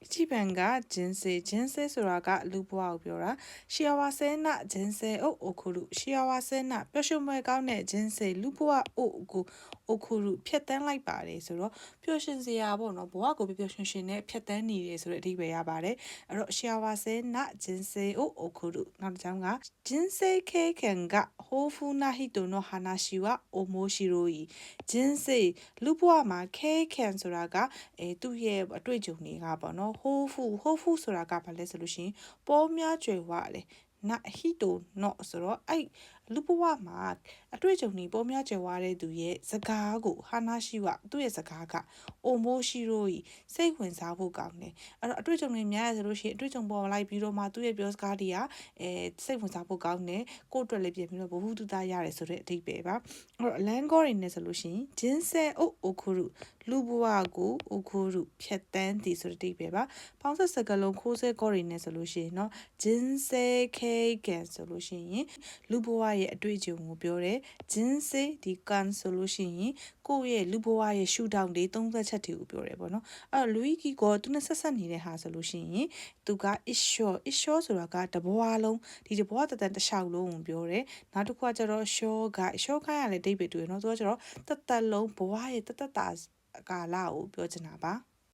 一般が人生ဆိုတာကလူဘဝကိုပြောတာ幸せな人生を送る幸せなပျော်ရွှင်ပွဲကောင်းတဲ့人生လူဘဝကို送るဖြတ်တန်းလိုက်ပါတယ်ဆိုတော့ပျော်ရွှင်စရာပေါ့နော်ဘဝကိုပျော်ရွှင်နဲ့ဖြတ်တန်းနေတယ်ဆိုတဲ့အဓိပ္ပာယ်ရပါတယ်အဲ့တော့幸せな人生を送るနောက်တစ်ကြောင်းက人生経験が豊富な人の話は面白い人生လူဘဝမှာ経験ဆိုတာကသူ့ရဲ့အတွေ့အကြုံတွေကပေါ့နော်ဟိုးဖူဆိုတာကဘာလဲဆိုလို့ရှိရင်ပေါ်များကြွယ်ဝတယ်နာဟီတိုနော့ဆိုတော့အဲ့လူဘဝမှာအတွေ့အကြုံတွေပေါ်များကြွယ်ဝတဲ့သူရဲ့စကားကိုဟာနာရှိဝသူ့ရဲ့စကားကအိုမိုရှိရိုကြီးစိတ်ဝင်စားဖို့ကောင်းတယ်အဲ့တော့အတွေ့အကြုံတွေများရဆိုလို့ရှိရင်အတွေ့အကြုံပေါ်လိုက်ပြီးတော့မှသူ့ရဲ့ပြောစကားတွေကစိတ်ဝင်စားဖို့ကောင်းတယ်ကိုယ့်အတွက်လည်းပြင်ပြီးတော့ဘ ഹു တုတရတယ်ဆိုတဲ့အဓိပ္ပာယ်ပါအဲ့တော့လန်ကောတွေနဲ့ဆိုလို့ရှိရင်ဂျင်းဆဲအိုအိုခူရုလူဘဝကိုအိုခူရုဖြတ်တန်းသည်ဆိုတဲ့အဓိပ္ပာယ်ပါပေါင်းဆက်စကားလုံးခိုးဆဲကောတွေနဲ့ဆိုလို့ရှိရင်เนาะဂျင်းဆဲခေကန်ဆိုလို့ရှိရင်လူဘဝရဲ့အတွေ့အကြုံကိုပြောတယ်ဂျင်းဆဲဒီကန်ဆိုလို့ရှိရင်ကိုယ့်ရဲ့လူဘဝရဲ့ရှုထောင့်တွေသုံးသက်ချက်တွေကိုပြောတယ်ပေါ့နော်အဲ့တော့လူကြီးကသူနဲ့ဆက်နေတဲ့ဟာဆိုလို့ရှိရင်သူက is sure ဆိုတာကတဘဝလုံးဒီတဘဝတန်တစ်လျှောက်လုံးကိုပြောတယ်နောက်တစ်ခုကကျတော့ sure ကရလည်းအဓိပ္ပာယ်တူရယ်နော်သူကကျတော့တသက်လုံးဘဝရဲ့တသက်တာကာလကိုပြောချင်တာပါ